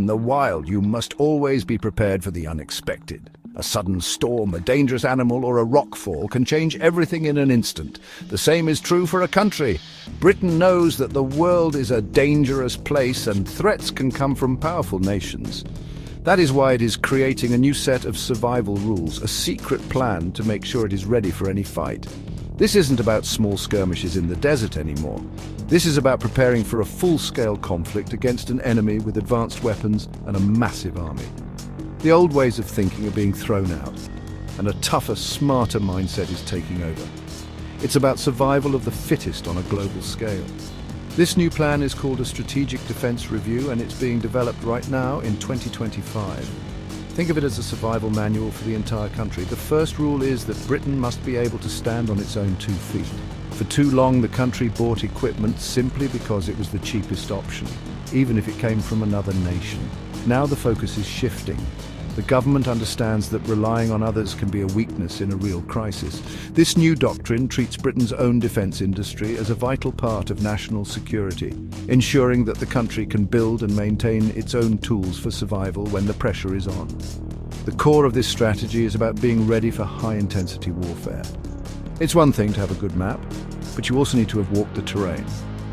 the wild, you must always be prepared for the unexpected. A sudden storm, a dangerous animal, or a rockfall can change everything in an instant. The same is true for a country. Britain knows that the world is a dangerous place and threats can come from powerful nations. That is why it is creating a new set of survival rules, a secret plan to make sure it is ready for any fight. This isn't about small skirmishes in the desert anymore. This is about preparing for a full-scale conflict against an enemy with advanced weapons and a massive army. The old ways of thinking are being thrown out, and a tougher, smarter mindset is taking over. It's about survival of the fittest on a global scale. This new plan is called a Strategic Defense Review, and it's being developed right now in 2025. Think of it as a survival manual for the entire country. The first rule is that Britain must be able to stand on its own 2 feet. For too long, the country bought equipment simply because it was the cheapest option, even if it came from another nation. Now the focus is shifting. The government understands that relying on others can be a weakness in a real crisis. This new doctrine treats Britain's own defence industry as a vital part of national security, ensuring that the country can build and maintain its own tools for survival when the pressure is on. The core of this strategy is about being ready for high-intensity warfare. It's one thing to have a good map, but you also need to have walked the terrain.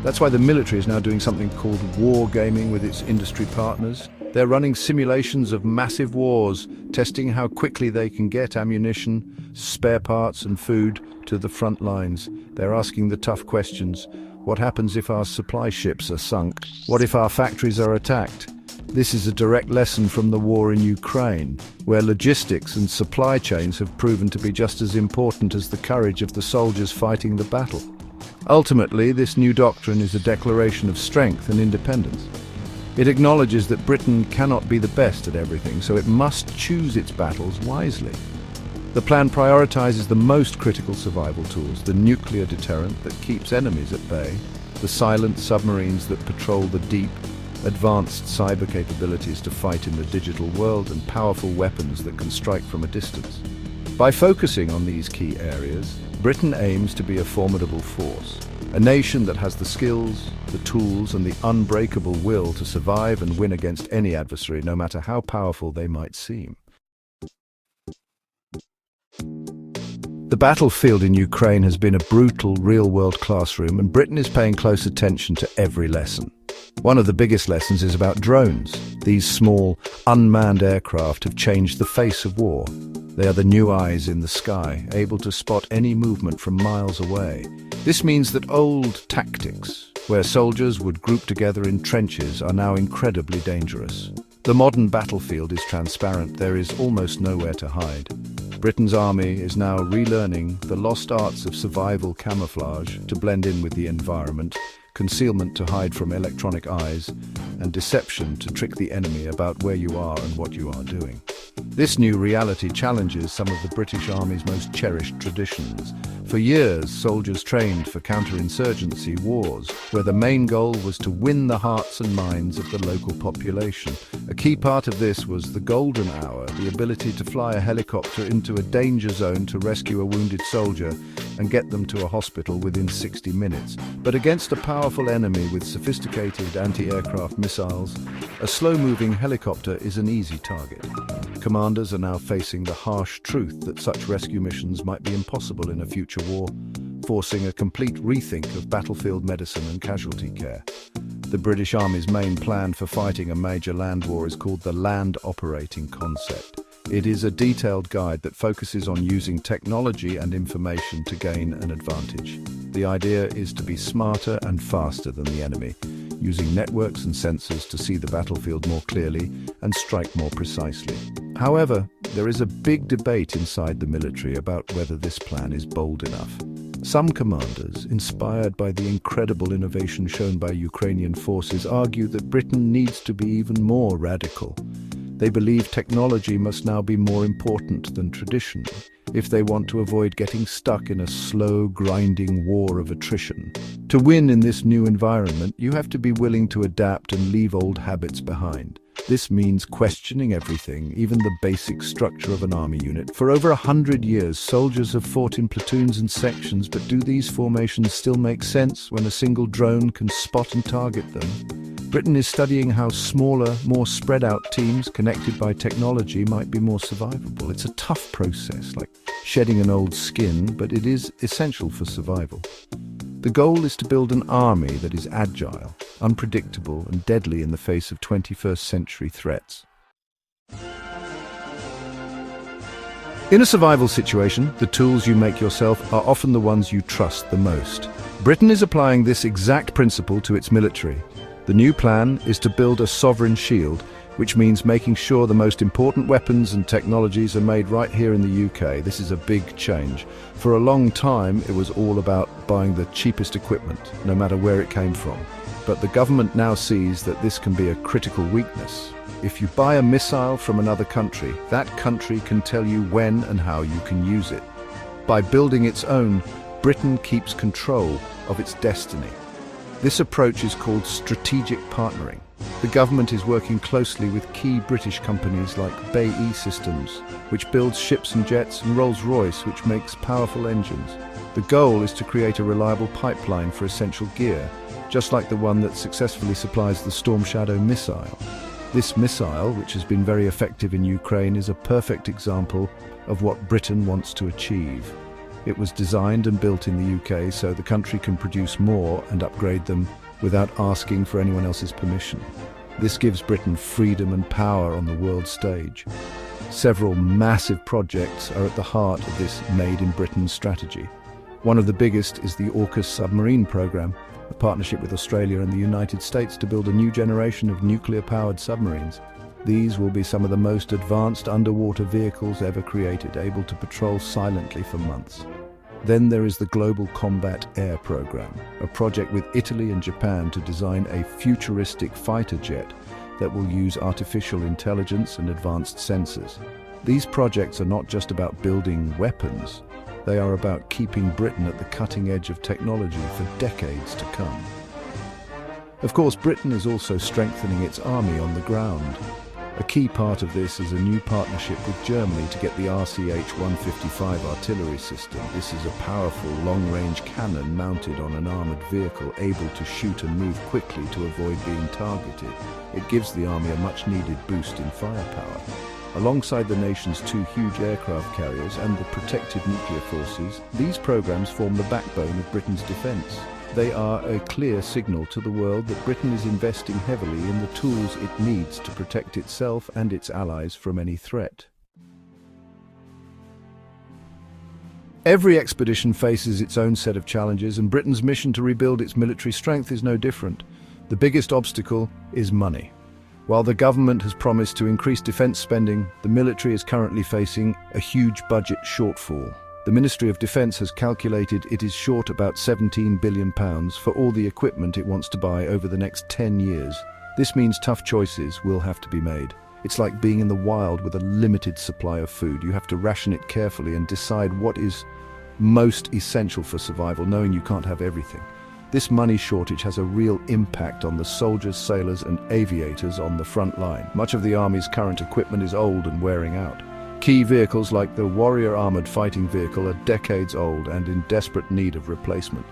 That's why the military is now doing something called war gaming with its industry partners. They're running simulations of massive wars, testing how quickly they can get ammunition, spare parts and food to the front lines. They're asking the tough questions. What happens if our supply ships are sunk? What if our factories are attacked? This is a direct lesson from the war in Ukraine, where logistics and supply chains have proven to be just as important as the courage of the soldiers fighting the battle. Ultimately, this new doctrine is a declaration of strength and independence. It acknowledges that Britain cannot be the best at everything, so it must choose its battles wisely. The plan prioritizes the most critical survival tools: the nuclear deterrent that keeps enemies at bay, the silent submarines that patrol the deep, advanced cyber capabilities to fight in the digital world, and powerful weapons that can strike from a distance. By focusing on these key areas, Britain aims to be a formidable force, a nation that has the skills, the tools, and the unbreakable will to survive and win against any adversary, no matter how powerful they might seem. The battlefield in Ukraine has been a brutal, real-world classroom, and Britain is paying close attention to every lesson. One of the biggest lessons is about drones. These small, unmanned aircraft have changed the face of war. They are the new eyes in the sky, able to spot any movement from miles away. This means that old tactics, where soldiers would group together in trenches, are now incredibly dangerous. The modern battlefield is transparent. There is almost nowhere to hide. Britain's army is now relearning the lost arts of survival camouflage to blend in with the environment, concealment to hide from electronic eyes, and deception to trick the enemy about where you are and what you are doing. This new reality challenges some of the British Army's most cherished traditions. For years, soldiers trained for counterinsurgency wars, where the main goal was to win the hearts and minds of the local population. A key part of this was the golden hour, the ability to fly a helicopter into a danger zone to rescue a wounded soldier and get them to a hospital within 60 minutes. But against a powerful enemy with sophisticated anti-aircraft missiles, a slow-moving helicopter is an easy target. Commanders are now facing the harsh truth that such rescue missions might be impossible in a future war, forcing a complete rethink of battlefield medicine and casualty care. The British Army's main plan for fighting a major land war is called the Land Operating Concept. It is a detailed guide that focuses on using technology and information to gain an advantage. The idea is to be smarter and faster than the enemy, using networks and sensors to see the battlefield more clearly and strike more precisely. However, there is a big debate inside the military about whether this plan is bold enough. Some commanders, inspired by the incredible innovation shown by Ukrainian forces, argue that Britain needs to be even more radical. They believe technology must now be more important than tradition if they want to avoid getting stuck in a slow, grinding war of attrition. To win in this new environment, you have to be willing to adapt and leave old habits behind. This means questioning everything, even the basic structure of an army unit. For over 100 years, soldiers have fought in platoons and sections, but do these formations still make sense when a single drone can spot and target them? Britain is studying how smaller, more spread out teams connected by technology might be more survivable. It's a tough process, like shedding an old skin, but it is essential for survival. The goal is to build an army that is agile, unpredictable, and deadly in the face of 21st century threats. In a survival situation, the tools you make yourself are often the ones you trust the most. Britain is applying this exact principle to its military. The new plan is to build a sovereign shield, which means making sure the most important weapons and technologies are made right here in the UK. This is a big change. For a long time, it was all about buying the cheapest equipment, no matter where it came from. But the government now sees that this can be a critical weakness. If you buy a missile from another country, that country can tell you when and how you can use it. By building its own, Britain keeps control of its destiny. This approach is called strategic partnering. The government is working closely with key British companies like BAE Systems, which builds ships and jets, and Rolls-Royce, which makes powerful engines. The goal is to create a reliable pipeline for essential gear, just like the one that successfully supplies the Storm Shadow missile. This missile, which has been very effective in Ukraine, is a perfect example of what Britain wants to achieve. It was designed and built in the UK so the country can produce more and upgrade them without asking for anyone else's permission. This gives Britain freedom and power on the world stage. Several massive projects are at the heart of this Made in Britain strategy. One of the biggest is the AUKUS submarine program, a partnership with Australia and the United States to build a new generation of nuclear-powered submarines. These will be some of the most advanced underwater vehicles ever created, able to patrol silently for months. Then there is the Global Combat Air Program, a project with Italy and Japan to design a futuristic fighter jet that will use artificial intelligence and advanced sensors. These projects are not just about building weapons, they are about keeping Britain at the cutting edge of technology for decades to come. Of course, Britain is also strengthening its army on the ground. A key part of this is a new partnership with Germany to get the RCH-155 artillery system. This is a powerful, long-range cannon mounted on an armoured vehicle, able to shoot and move quickly to avoid being targeted. It gives the army a much-needed boost in firepower. Alongside the nation's two huge aircraft carriers and the protected nuclear forces, these programs form the backbone of Britain's defence. They are a clear signal to the world that Britain is investing heavily in the tools it needs to protect itself and its allies from any threat. Every expedition faces its own set of challenges, and Britain's mission to rebuild its military strength is no different. The biggest obstacle is money. While the government has promised to increase defence spending, the military is currently facing a huge budget shortfall. The Ministry of Defence has calculated it is short about £17 billion for all the equipment it wants to buy over the next 10 years. This means tough choices will have to be made. It's like being in the wild with a limited supply of food. You have to ration it carefully and decide what is most essential for survival, knowing you can't have everything. This money shortage has a real impact on the soldiers, sailors and aviators on the front line. Much of the Army's current equipment is old and wearing out. Key vehicles like the Warrior Armoured Fighting Vehicle are decades old and in desperate need of replacement.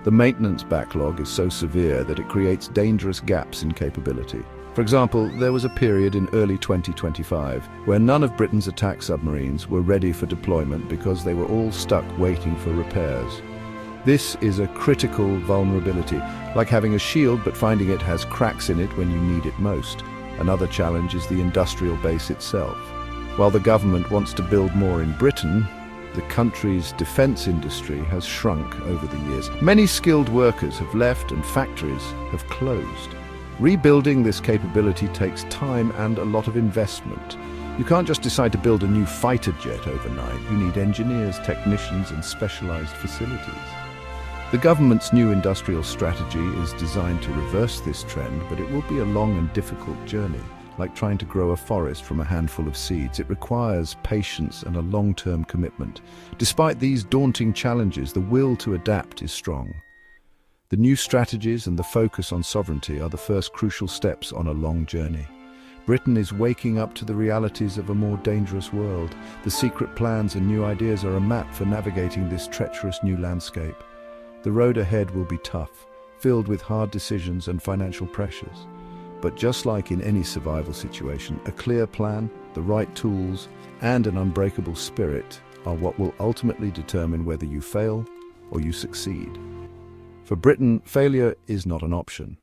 The maintenance backlog is so severe that it creates dangerous gaps in capability. For example, there was a period in early 2025 where none of Britain's attack submarines were ready for deployment because they were all stuck waiting for repairs. This is a critical vulnerability, like having a shield but finding it has cracks in it when you need it most. Another challenge is the industrial base itself. While the government wants to build more in Britain, the country's defence industry has shrunk over the years. Many skilled workers have left and factories have closed. Rebuilding this capability takes time and a lot of investment. You can't just decide to build a new fighter jet overnight. You need engineers, technicians and specialised facilities. The government's new industrial strategy is designed to reverse this trend, but it will be a long and difficult journey. Like trying to grow a forest from a handful of seeds, it requires patience and a long-term commitment. Despite these daunting challenges, the will to adapt is strong. The new strategies and the focus on sovereignty are the first crucial steps on a long journey. Britain is waking up to the realities of a more dangerous world. The secret plans and new ideas are a map for navigating this treacherous new landscape. The road ahead will be tough, filled with hard decisions and financial pressures. But just like in any survival situation, a clear plan, the right tools, and an unbreakable spirit are what will ultimately determine whether you fail or you succeed. For Britain, failure is not an option.